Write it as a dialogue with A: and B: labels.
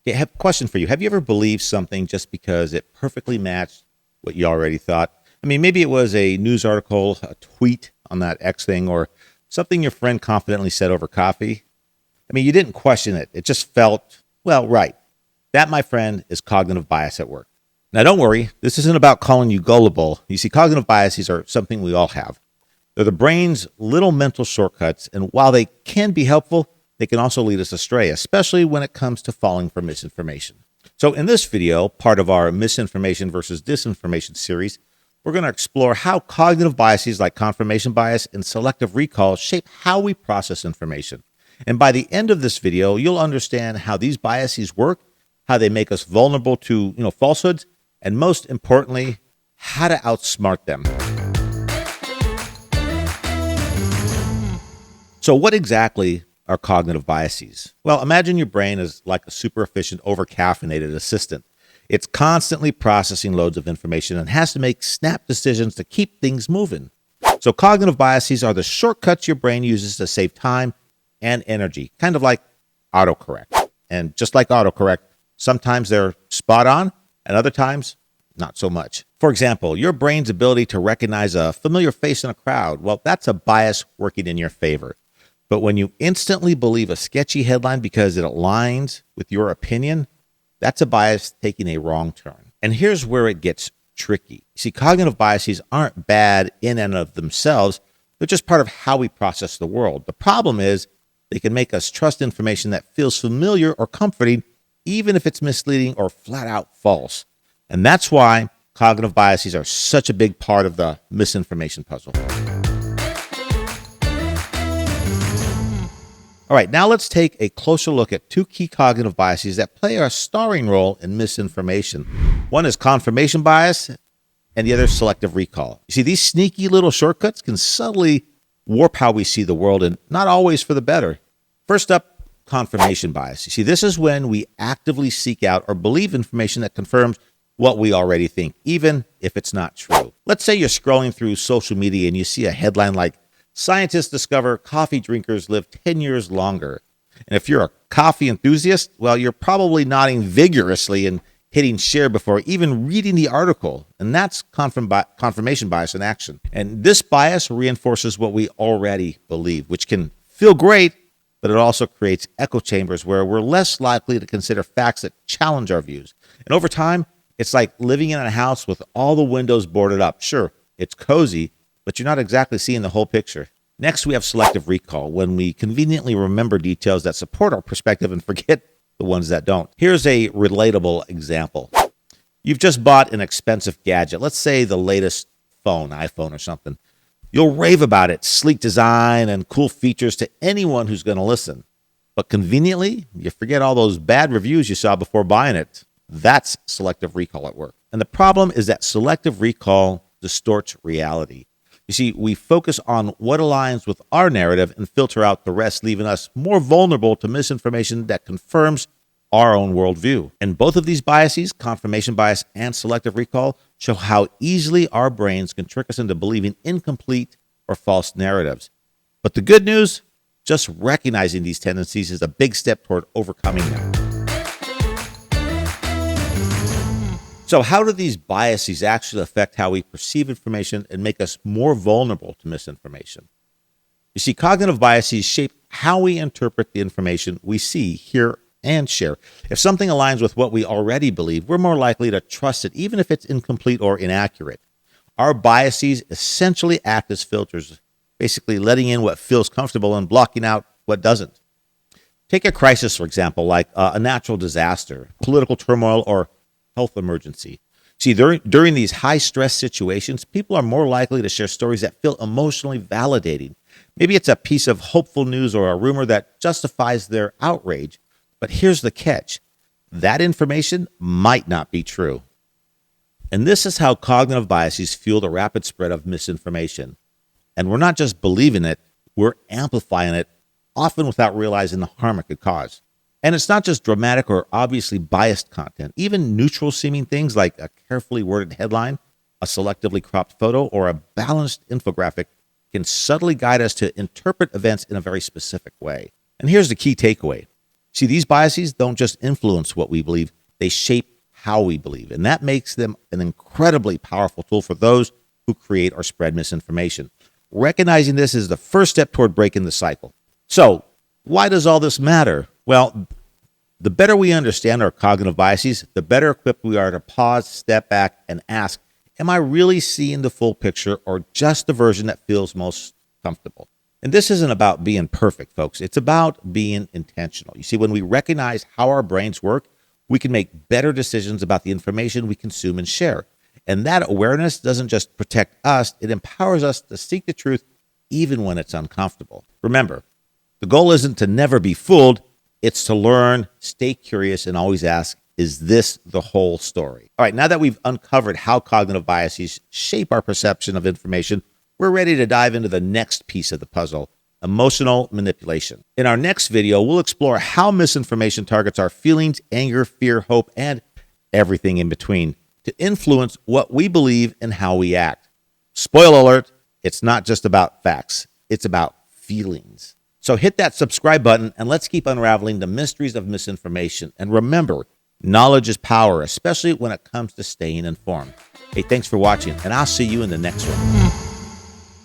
A: Okay, I have a question for you. Have you ever believed something just because it perfectly matched what you already thought? I mean, maybe it was a news article, a tweet on that X thing, or something your friend confidently said over coffee. I mean, you didn't question it. It just felt, well, right. That, my friend, is cognitive bias at work. Now, don't worry. This isn't about calling you gullible. You see, cognitive biases are something we all have. They're the brain's little mental shortcuts, and while they can be helpful, they can also lead us astray, especially when it comes to falling for misinformation. So in this video, part of our misinformation versus disinformation series, we're going to explore how cognitive biases like confirmation bias and selective recall shape how we process information. And by the end of this video, you'll understand how these biases work, how they make us vulnerable to falsehoods, and most importantly, how to outsmart them. So what exactly are cognitive biases? Well, imagine your brain is like a super efficient, over-caffeinated assistant. It's constantly processing loads of information and has to make snap decisions to keep things moving. So cognitive biases are the shortcuts your brain uses to save time and energy, kind of like autocorrect. And just like autocorrect, sometimes they're spot on and other times not so much. For example, your brain's ability to recognize a familiar face in a crowd, well, that's a bias working in your favor. But when you instantly believe a sketchy headline because it aligns with your opinion, that's a bias taking a wrong turn. And here's where it gets tricky. See, cognitive biases aren't bad in and of themselves. They're just part of how we process the world. The problem is they can make us trust information that feels familiar or comforting, even if it's misleading or flat out false. And that's why cognitive biases are such a big part of the misinformation puzzle. All right, now let's take a closer look at two key cognitive biases that play a starring role in misinformation. One is confirmation bias, and the other is selective recall. You see, these sneaky little shortcuts can subtly warp how we see the world, and not always for the better. First up, confirmation bias. You see, this is when we actively seek out or believe information that confirms what we already think, even if it's not true. Let's say you're scrolling through social media and you see a headline like, "Scientists discover coffee drinkers live 10 years longer." And if you're a coffee enthusiast, well, you're probably nodding vigorously and hitting share before even reading the article. And that's confirmation bias in action. And this bias reinforces what we already believe, which can feel great, but it also creates echo chambers where we're less likely to consider facts that challenge our views. And over time, it's like living in a house with all the windows boarded up. Sure, it's cozy, but you're not exactly seeing the whole picture. Next, we have selective recall, when we conveniently remember details that support our perspective and forget the ones that don't. Here's a relatable example. You've just bought an expensive gadget, let's say the latest phone, iPhone or something. You'll rave about its sleek design and cool features to anyone who's going to listen. But conveniently, you forget all those bad reviews you saw before buying it. That's selective recall at work. And the problem is that selective recall distorts reality. You see, we focus on what aligns with our narrative and filter out the rest, leaving us more vulnerable to misinformation that confirms our own worldview. And both of these biases, confirmation bias and selective recall, show how easily our brains can trick us into believing incomplete or false narratives. But the good news, just recognizing these tendencies is a big step toward overcoming them. So how do these biases actually affect how we perceive information and make us more vulnerable to misinformation? You see, cognitive biases shape how we interpret the information we see, hear, and share. If something aligns with what we already believe, we're more likely to trust it, even if it's incomplete or inaccurate. Our biases essentially act as filters, basically letting in what feels comfortable and blocking out what doesn't. Take a crisis, for example, like a natural disaster, political turmoil, or health emergency. See, during these high-stress situations, people are more likely to share stories that feel emotionally validating. Maybe it's a piece of hopeful news or a rumor that justifies their outrage. But here's the catch. That information might not be true. And this is how cognitive biases fuel the rapid spread of misinformation. And we're not just believing it, we're amplifying it, often without realizing the harm it could cause. And it's not just dramatic or obviously biased content. Even neutral-seeming things like a carefully worded headline, a selectively cropped photo, or a balanced infographic can subtly guide us to interpret events in a very specific way. And here's the key takeaway. See, these biases don't just influence what we believe, they shape how we believe. And that makes them an incredibly powerful tool for those who create or spread misinformation. Recognizing this is the first step toward breaking the cycle. So, why does all this matter? Well, the better we understand our cognitive biases, the better equipped we are to pause, step back, and ask, am I really seeing the full picture or just the version that feels most comfortable? And this isn't about being perfect, folks. It's about being intentional. You see, when we recognize how our brains work, we can make better decisions about the information we consume and share. And that awareness doesn't just protect us, it empowers us to seek the truth even when it's uncomfortable. Remember, the goal isn't to never be fooled, it's to learn, stay curious, and always ask, is this the whole story? All right, now that we've uncovered how cognitive biases shape our perception of information, we're ready to dive into the next piece of the puzzle, emotional manipulation. In our next video, we'll explore how misinformation targets our feelings, anger, fear, hope, and everything in between to influence what we believe and how we act. Spoiler alert, it's not just about facts, it's about feelings. So hit that subscribe button and let's keep unraveling the mysteries of misinformation. And remember, knowledge is power, especially when it comes to staying informed. Hey, thanks for watching, and I'll see you in the next one.